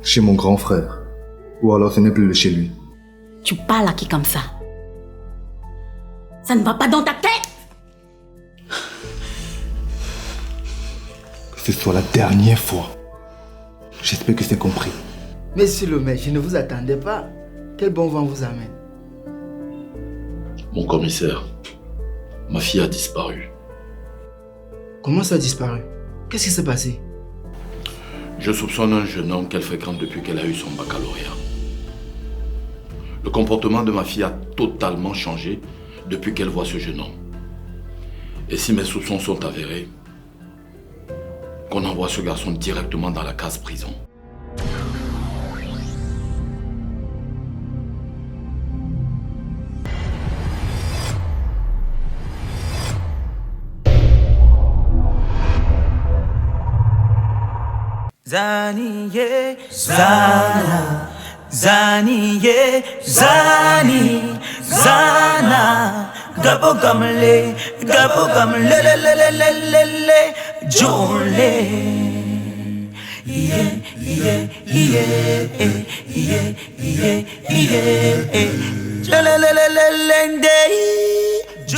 Chez mon grand frère. Ou alors ce n'est plus de chez lui. Tu parles à qui comme ça? Ça ne va pas dans ta tête? Que ce soit la dernière fois. J'espère que c'est compris. Monsieur le maire, je ne vous attendais pas. Quel bon vent vous amène? Mon commissaire, ma fille a disparu. Comment ça a disparu? Qu'est-ce qui s'est passé? Je soupçonne un jeune homme qu'elle fréquente depuis qu'elle a eu son baccalauréat. Le comportement de ma fille a totalement changé depuis qu'elle voit ce jeune homme. Et si mes soupçons sont avérés, qu'on envoie ce garçon directement dans la case prison. Zaniye, Zana, Zaniye, Zani, Zana, Gabo gamle, le, Jole, yeah,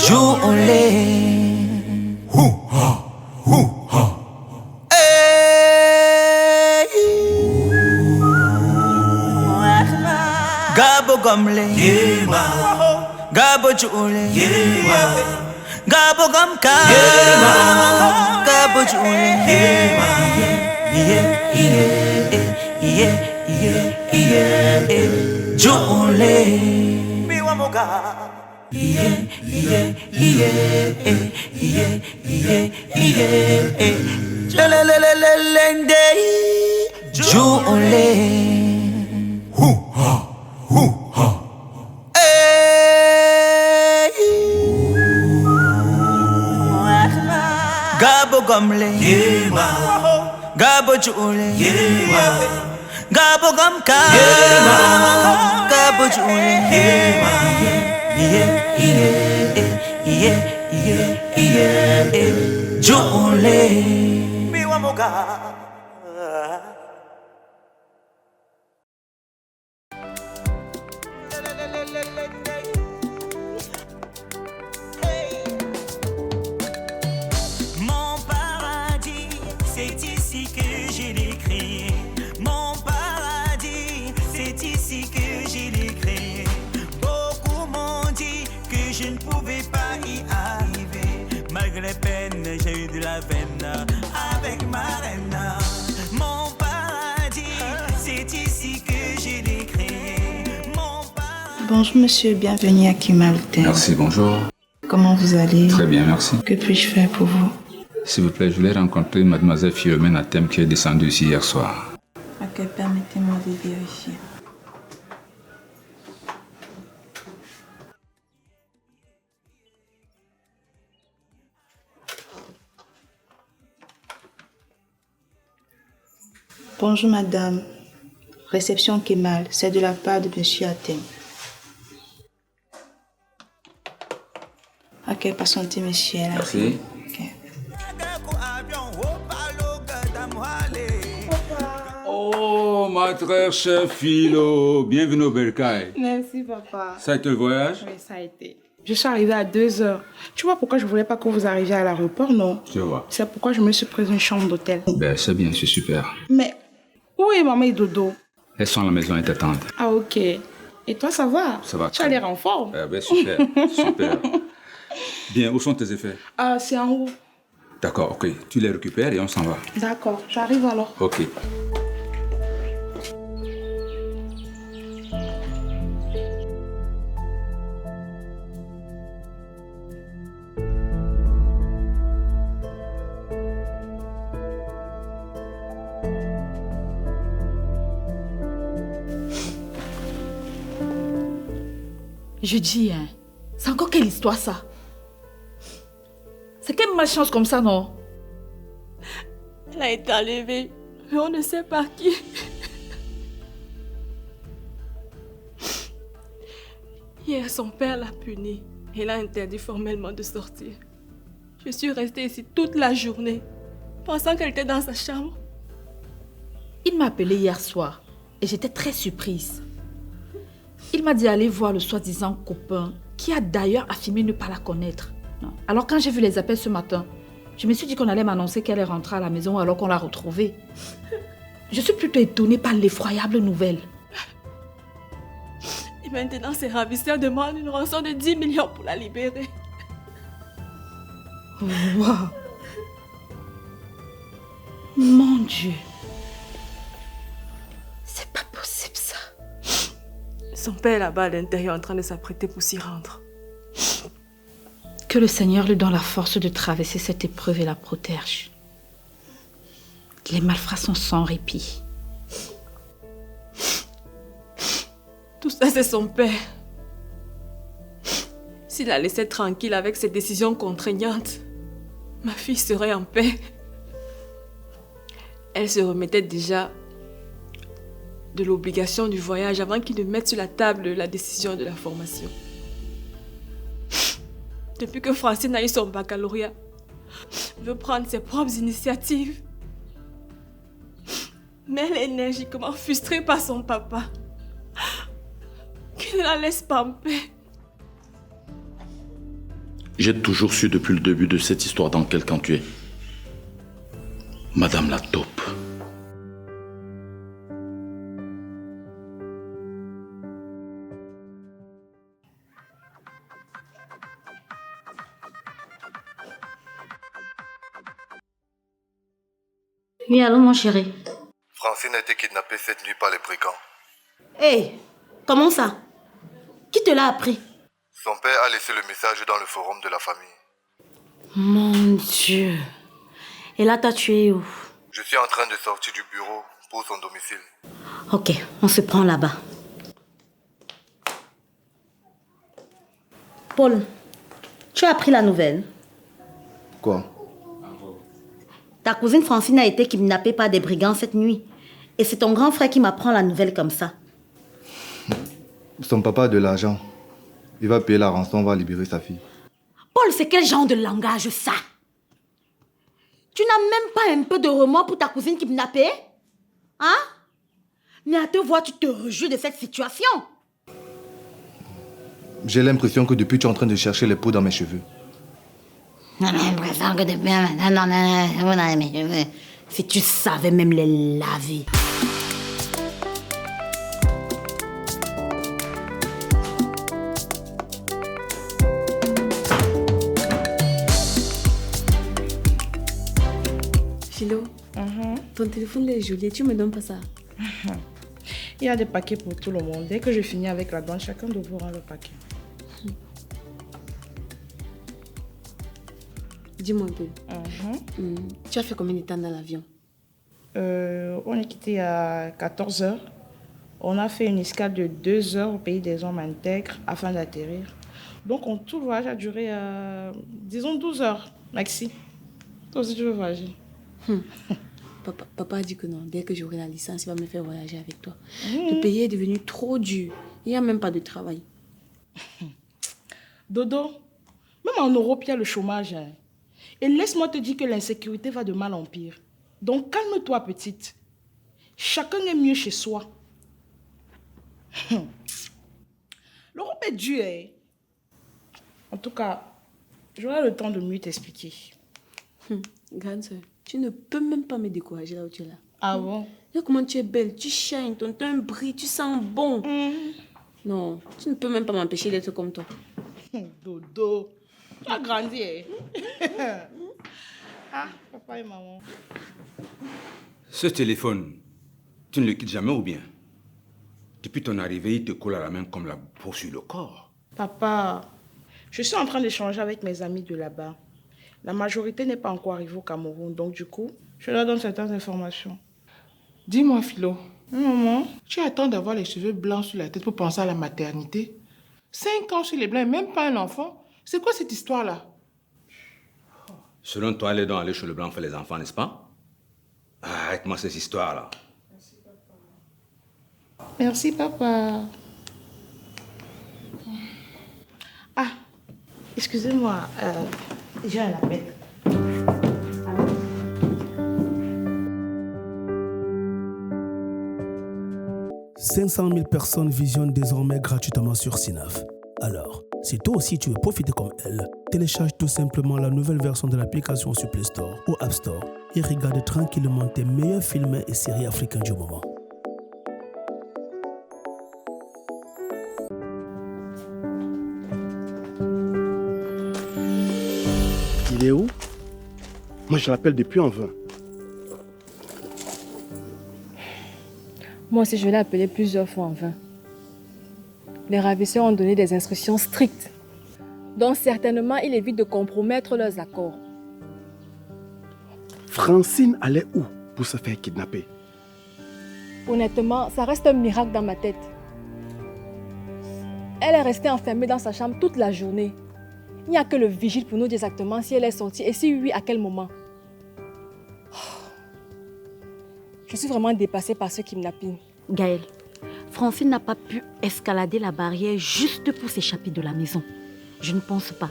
Jole, Gabo gamle, Gabo chule, Gabo gamka, Gabo chule, Jule, Miwa moga, Jule, Gabo gamle, Gabo chule, Gabo gamka, Gabo chule, Jule, Miwa moga. Malgré peine, j'ai eu de la veine avec ma reine. Mon paradis, c'est ici que j'ai créé. Mon paradis. Bonjour monsieur, bienvenue à Kemal Hotel. Merci, bonjour. Comment vous allez? Très bien, merci. Que puis-je faire pour vous? S'il vous plaît, je voulais rencontrer mademoiselle Philomène à Thème qui est descendue ici hier soir. Ok, permettez-moi de vérifier. Bonjour madame, réception Kemal, c'est de la part de monsieur Athème. Ok, patientez monsieur. Merci. Okay. Oh, ma très chère Philo, bienvenue au Bercail. Merci papa. Ça a été le voyage? Oui, ça a été. Je suis arrivée à 2h. Tu vois pourquoi je voulais pas que vous arriviez à l'aéroport, non? Je vois. C'est pourquoi je me suis prise une chambre d'hôtel. Ben, c'est bien, c'est super. Mais où est maman et Dodo? Elles sont à la maison et t'attendent. Ah ok. Et toi, ça va? Ça va. Tu as l'air en forme. Ben, super, super. Bien, où sont tes effets? Ah, c'est en haut. D'accord, ok. Tu les récupères et on s'en va. D'accord, j'arrive alors. Ok. Je dis, hein, c'est encore quelle histoire ça? C'est quelle malchance comme ça, non? Elle a été enlevée, mais on ne sait par qui. Hier, son père l'a punie et l'a interdit formellement de sortir. Je suis restée ici toute la journée, pensant qu'elle était dans sa chambre. Il m'a appelé hier soir et j'étais très surprise. Il m'a dit aller voir le soi-disant copain qui a d'ailleurs affirmé ne pas la connaître. Alors quand j'ai vu les appels ce matin, je me suis dit qu'on allait m'annoncer qu'elle est rentrée à la maison alors qu'on l'a retrouvée. Je suis plutôt étonnée par l'effroyable nouvelle. Et maintenant, ces ravisseurs demandent une rançon de 10 millions pour la libérer. Wow. Mon Dieu. C'est pas possible ça. Son père est là-bas à l'intérieur en train de s'apprêter pour s'y rendre. Que le Seigneur lui donne la force de traverser cette épreuve et la protège. Les malfrats sont sans répit. Tout ça, c'est son père. S'il la laissait tranquille avec ses décisions contraignantes, ma fille serait en paix. Elle se remettait déjà de l'obligation du voyage avant qu'il ne mette sur la table la décision de la formation. Depuis que Francine a eu son baccalauréat, elle veut prendre ses propres initiatives. Mais elle est énergiquement frustrée par son papa, qui ne la laisse pas en paix. J'ai toujours su depuis le début de cette histoire dans quel camp tu es. Madame la taupe. Oui, allô, mon chéri. Francine a été kidnappée cette nuit par les brigands. Hé, comment ça? Qui te l'a appris? Son père a laissé le message dans le forum de la famille. Mon Dieu. Et là, toi, tu es où? Je suis en train de sortir du bureau pour son domicile. Ok, on se prend là-bas. Paul, tu as appris la nouvelle? Quoi? Ta cousine Francine a été kidnappée par des brigands cette nuit. Et c'est ton grand frère qui m'apprend la nouvelle comme ça. Son papa a de l'argent. Il va payer la rançon, on va libérer sa fille. Paul, c'est quel genre de langage ça? Tu n'as même pas un peu de remords pour ta cousine kidnappée? Hein? Mais à te voir, tu te réjouis de cette situation. J'ai l'impression que depuis tu es en train de chercher les peaux dans mes cheveux. J'ai l'impression que depuis maintenant, dans mes cheveux. Si tu savais même les laver. Philo, ton téléphone est joli, tu me donnes pas ça? Il y a des paquets pour tout le monde. Dès que je finis avec la banque, chacun de vous rend le paquet. Dis-moi un peu. Tu as fait combien de temps dans l'avion? On est quitté à 14h. On a fait une escale de 2 heures au pays des hommes intègres afin d'atterrir. Donc, tout le voyage a duré, disons, 12 heures, maxi. Toi aussi, tu veux voyager? Papa a dit que non. Dès que j'aurai la licence, il va me faire voyager avec toi. Le pays est devenu trop dur. Il n'y a même pas de travail. Dodo, même en Europe, il y a le chômage. Hein. Et laisse-moi te dire que l'insécurité va de mal en pire. Donc, calme-toi, petite. Chacun est mieux chez soi. L'Europe est dure. Hein. En tout cas, j'aurai le temps de mieux t'expliquer. Grande soeur, tu ne peux même pas me décourager là où tu es là. Ah bon? Regarde comment tu es belle, tu shines, ton teint brille, tu sens bon. Non, tu ne peux même pas m'empêcher d'être comme toi. Dodo, tu as grandi. Hein? Ah, papa et maman. Ce téléphone, tu ne le quittes jamais ou bien? Depuis ton arrivée, il te colle à la main comme la peau sur le corps. Papa, je suis en train d'échanger avec mes amis de là-bas. La majorité n'est pas encore arrivée au Cameroun, donc du coup, je leur donne certaines informations. Dis-moi, Philo, Maman, tu attends d'avoir les cheveux blancs sur la tête pour penser à la maternité? 5 ans sur les blancs et même pas un enfant? C'est quoi cette histoire-là? Selon toi, les dons aller chez le blanc fait les enfants, n'est-ce pas? Arrête-moi ces histoires-là. merci, papa. Ah, excusez-moi, j'ai un appel. 500 000 personnes visionnent désormais gratuitement sur Synav. Alors, si toi aussi tu veux profiter comme elle, télécharge tout simplement la nouvelle version de l'application sur Play Store ou App Store et regarde tranquillement tes meilleurs films et séries africains du moment. Il est où? Moi, je l'appelle depuis en vain. Moi aussi, je l'ai appelé plusieurs fois en vain. Les ravisseurs ont donné des instructions strictes, dont certainement il évite de compromettre leurs accords. Francine allait où pour se faire kidnapper? Honnêtement, ça reste un miracle dans ma tête. Elle est restée enfermée dans sa chambre toute la journée. Il n'y a que le vigile pour nous dire exactement si elle est sortie et si oui, à quel moment. Je suis vraiment dépassée par ce kidnapping. Gaël, Francine n'a pas pu escalader la barrière juste pour s'échapper de la maison. Je ne pense pas.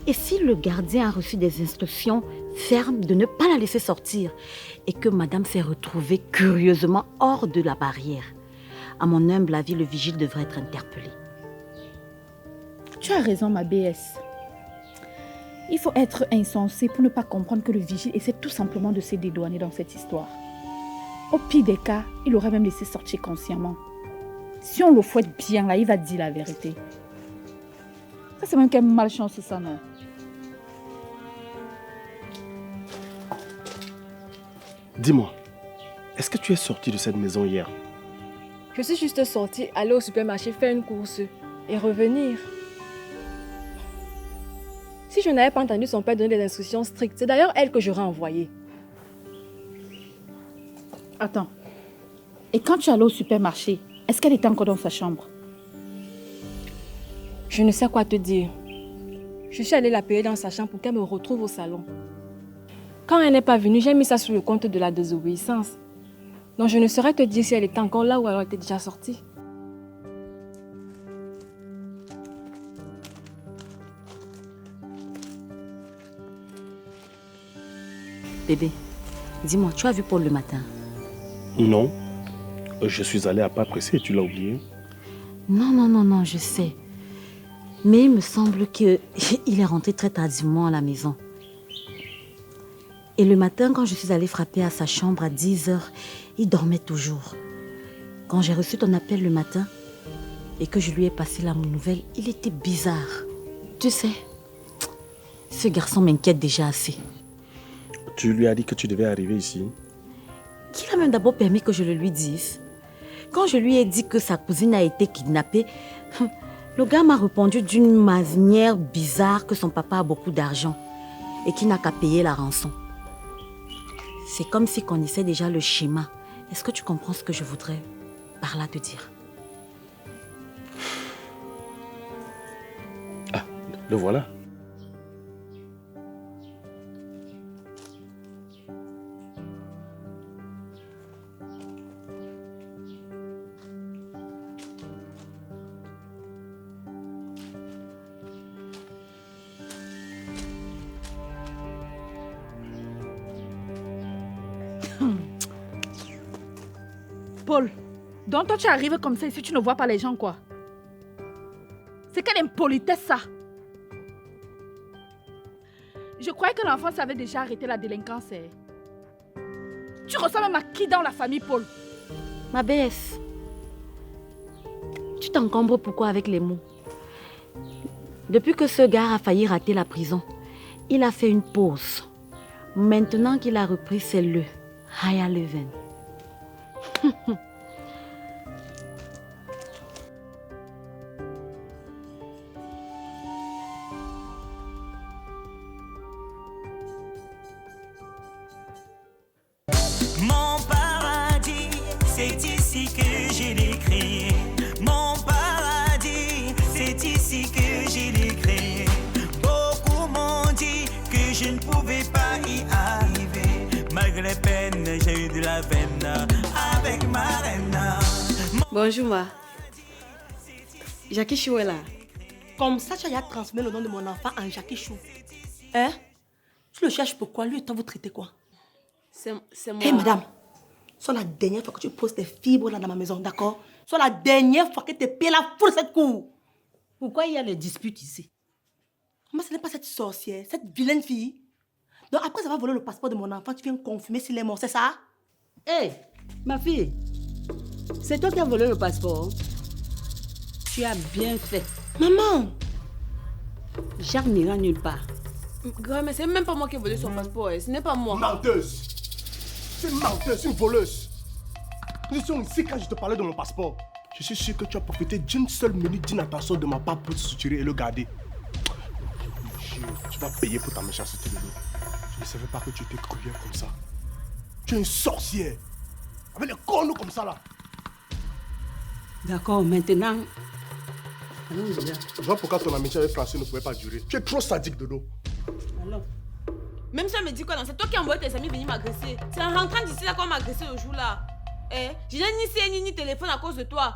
Et si le gardien a reçu des instructions fermes de ne pas la laisser sortir et que madame s'est retrouvée curieusement hors de la barrière, à mon humble avis, le vigile devrait être interpellé. Tu as raison, ma BS. Il faut être insensé pour ne pas comprendre que le vigile essaie tout simplement de se dédouaner dans cette histoire. Au pire des cas, il aurait même laissé sortir consciemment. Si on le fouette bien, là, il va dire la vérité. Ça, c'est même quelle malchance, ça, non? Dis-moi, est-ce que tu es sortie de cette maison hier? Je suis juste sortie, aller au supermarché, faire une course et revenir. Si je n'avais pas entendu son père donner des instructions strictes, c'est d'ailleurs elle que j'aurais envoyée. Attends. Et quand tu allais au supermarché, est-ce qu'elle était encore dans sa chambre? Je ne sais quoi te dire. Je suis allée l'appeler dans sa chambre pour qu'elle me retrouve au salon. Quand elle n'est pas venue, j'ai mis ça sur le compte de la désobéissance. Donc je ne saurais te dire si elle était encore là ou elle était déjà sortie. Bébé, dis-moi, tu as vu Paul le matin? Non. Je suis allé à pas pressé, tu l'as oublié? Non, je sais. Mais il me semble qu'il est rentré très tardivement à la maison. Et le matin, quand je suis allée frapper à sa chambre à 10h, il dormait toujours. Quand j'ai reçu ton appel le matin et que je lui ai passé la nouvelle, il était bizarre. Tu sais, ce garçon m'inquiète déjà assez. Tu lui as dit que tu devais arriver ici? Qui l'a même d'abord permis que je le lui dise? Quand je lui ai dit que sa cousine a été kidnappée, le gars m'a répondu d'une manière bizarre que son papa a beaucoup d'argent et qu'il n'a qu'à payer la rançon. C'est comme s'il connaissait déjà le schéma. Est-ce que tu comprends ce que je voudrais par là te dire? Ah, le voilà. Paul, donc toi tu arrives comme ça ici, tu ne vois pas les gens quoi? C'est quelle impolitesse ça? Je croyais que l'enfant savait déjà arrêter la délinquance. Tu ressembles même à qui dans la famille, Paul? Ma BS, tu t'encombres pourquoi avec les mots? Depuis que ce gars a failli rater la prison, il a fait une pause. Maintenant qu'il a repris, c'est le higher level. Mon paradis, c'est ici que je l'ai créé. Mon paradis, c'est ici que je l'ai créé. Beaucoup m'ont dit que je ne pouvais pas y arriver. Malgré les peines, j'ai eu de la veine avec ma reine. Bonjour, ma. Jackie Chou est là. Comme ça, tu as transmis le nom de mon enfant en Jackie Chou. Hein? Tu le cherches pourquoi? Lui et toi, vous traitez quoi? C'est moi. Hé, madame, c'est la dernière fois que tu poses tes fibres là dans ma maison, d'accord? soit la dernière fois que tu payes la foule de cette cour. Pourquoi il y a les disputes ici? Moi, ce n'est pas cette sorcière, cette vilaine fille. Donc après avoir volé le passeport de mon enfant, tu viens confirmer s'il est mort, c'est ça? Hé, ma fille, c'est toi qui as volé le passeport. Tu as bien fait. Maman, Jacques n'ira nulle part. Grand, mais c'est même pas moi qui ai volé son passeport, ce n'est pas moi. Menteuse! C'est une menteuse, une voleuse. Nous sommes ici quand je te parlais de mon passeport. Je suis sûr que tu as profité d'une seule minute d'inattention de ma part pour te suturer et le garder. Tu vas payer pour ta méchanceté de l'eau. Je ne savais pas que tu étais cruelle comme ça. Tu es une sorcière. Avec les cornes comme ça là. D'accord, maintenant... Je vois pourquoi ton amitié avec Francine ne pouvait pas durer. Tu es trop sadique de l'eau. Alors? Même si elle me dit quoi, non, c'est toi qui as envoyé tes amis venir m'agresser. C'est en rentrant d'ici là qu'on m'a agressé le jour là. Eh, je n'ai ni CN ni téléphone à cause de toi.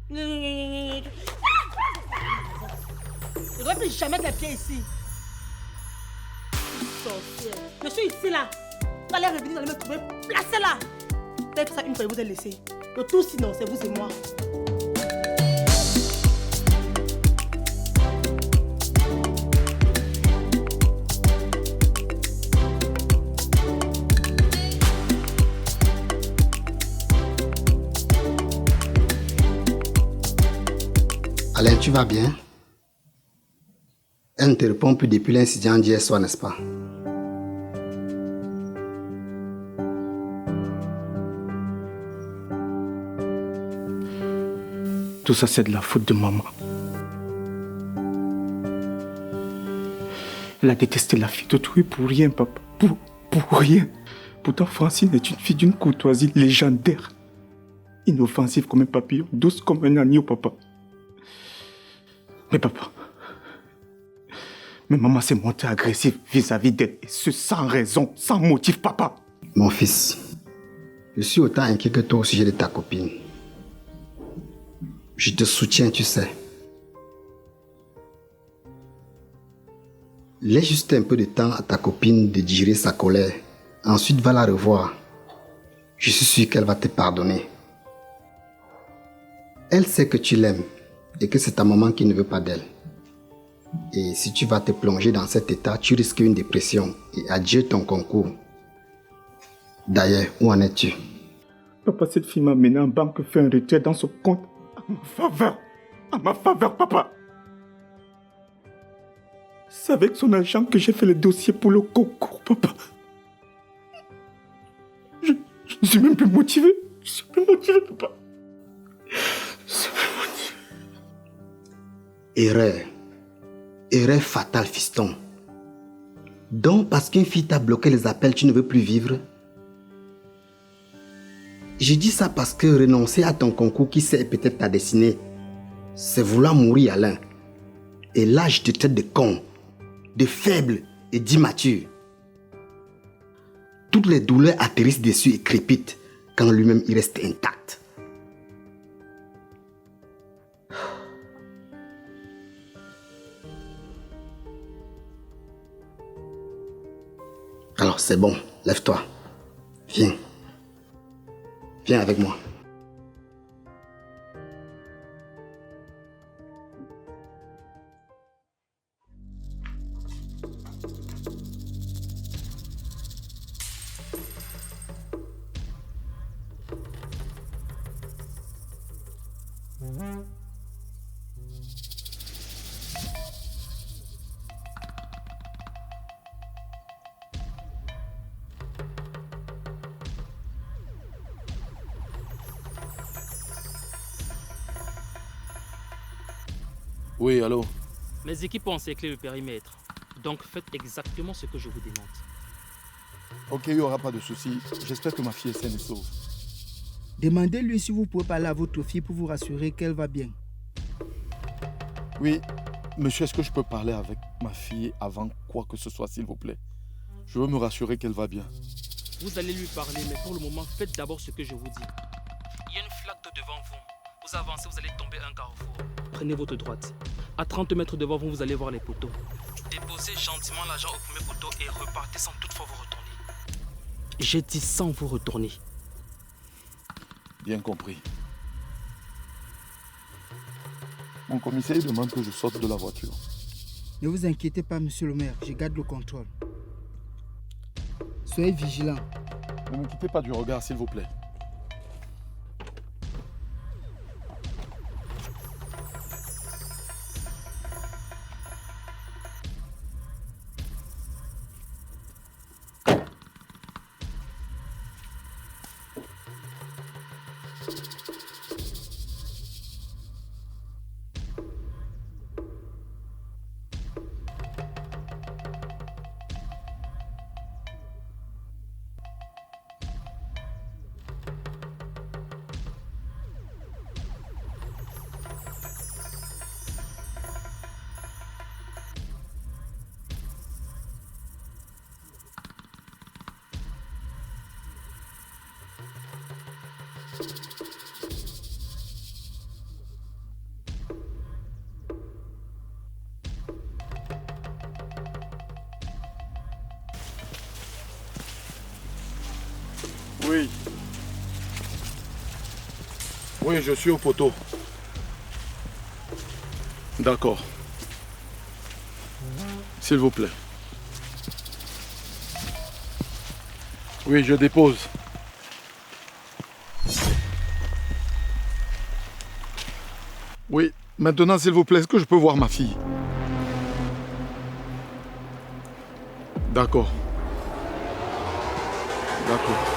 Je ne devrais plus jamais mettre les pieds ici. Sorcière. Je suis ici là. Vous allez revenir, vous allez me trouver placée là. Peut-être ça une fois, vous allez laisser. Le tout sinon, c'est vous et moi. Alain, tu vas bien? Elle ne te répond plus depuis l'incident d'hier soir, n'est-ce pas? Tout ça, c'est de la faute de maman. Elle a détesté la fille de toi pour rien, papa. Pour rien. Pourtant, Francine est une fille d'une courtoisie légendaire. Inoffensive comme un papillon, douce comme un agneau, papa. Mais papa, maman s'est montrée agressive vis-à-vis d'elle, et ce sans raison, sans motif, papa. Mon fils, je suis autant inquiet que toi au sujet de ta copine. Je te soutiens, tu sais. Laisse juste un peu de temps à ta copine de digérer sa colère. Ensuite, va la revoir. Je suis sûr qu'elle va te pardonner. Elle sait que tu l'aimes et que c'est ta maman qui ne veut pas d'elle. Et si tu vas te plonger dans cet état, tu risques une dépression et adieu ton concours. D'ailleurs, où en es-tu? Papa, cette fille m'a mené en banque, fait un retrait dans son compte. À ma faveur, papa. C'est avec son argent que j'ai fait le dossier pour le concours, papa. Je ne suis même plus motivé. Je suis plus motivé, papa. Erreur fatale, fiston. Donc, parce qu'une fille t'a bloqué les appels, tu ne veux plus vivre? Je dis ça parce que renoncer à ton concours qui sait peut-être ta destinée, c'est vouloir mourir, Alain. Et là, je te traite de con, de faible et d'immature. Toutes les douleurs atterrissent dessus et crépitent quand lui-même il reste intact. Alors c'est bon, lève-toi. Viens. Viens avec moi. Oui, allô? Mes équipes ont encerclé le périmètre. Donc faites exactement ce que je vous demande. Ok, il n'y aura pas de souci. J'espère que ma fille est saine et sauve. Demandez-lui si vous pouvez parler à votre fille pour vous rassurer qu'elle va bien. Oui, monsieur, est-ce que je peux parler avec ma fille avant quoi que ce soit, s'il vous plaît? Je veux me rassurer qu'elle va bien. Vous allez lui parler, mais pour le moment, faites d'abord ce que je vous dis. Il y a une flaque d'eau devant vous. Vous avancez, vous allez tomber un carrefour. Prenez votre droite. À 30 mètres devant vous, vous allez voir les poteaux. Déposez gentiment l'argent au premier poteau et repartez sans toutefois vous retourner. J'ai dit sans vous retourner. Bien compris. Mon commissaire demande que je sorte de la voiture. Ne vous inquiétez pas, monsieur le maire, je garde le contrôle. Soyez vigilant. Ne me quittez pas du regard, s'il vous plaît. Oui. Oui, je suis au poteau. D'accord. S'il vous plaît. Oui, je dépose. Oui, maintenant, s'il vous plaît, est-ce que je peux voir ma fille? D'accord. D'accord.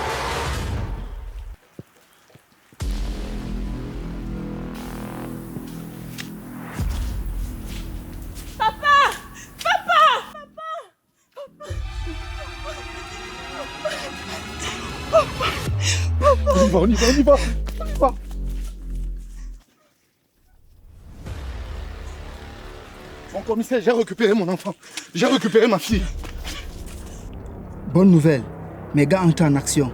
On y va, on y va, on y va. Mon commissaire, j'ai récupéré mon enfant. J'ai récupéré ma fille. Bonne nouvelle. Mes gars entrent en action.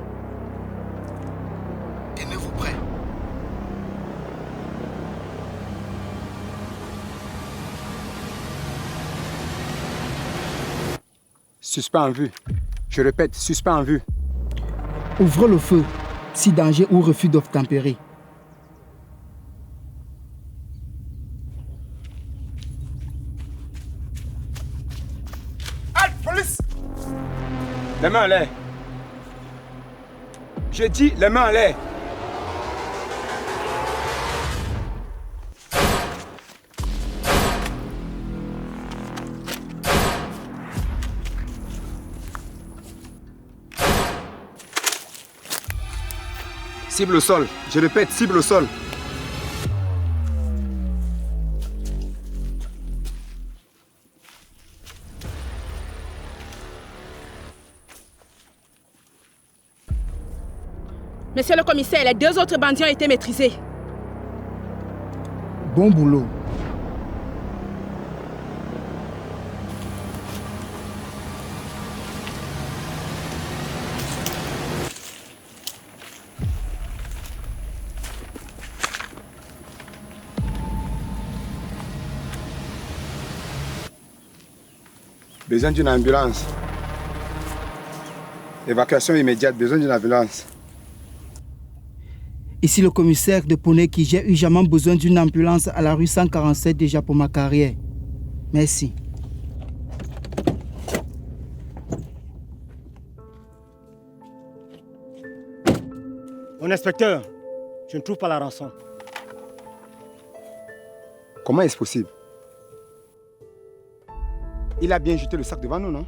Tenez-vous prêts. Suspect en vue. Je répète, suspect en vue. Ouvrez le feu, si danger ou refus d'obtempérer. Halt, police! Les mains en l'air. J'ai dit les mains en l'air. Cible au sol. Je répète, cible au sol. Monsieur le commissaire, les 2 autres bandits ont été maîtrisés. Bon boulot. Besoin d'une ambulance. Évacuation immédiate, besoin d'une ambulance. Ici le commissaire de Poneki, j'ai urgemment besoin d'une ambulance à la rue 147 déjà pour ma carrière. Merci. Mon inspecteur, je ne trouve pas la rançon. Comment est-ce possible? Il a bien jeté le sac devant nous, non?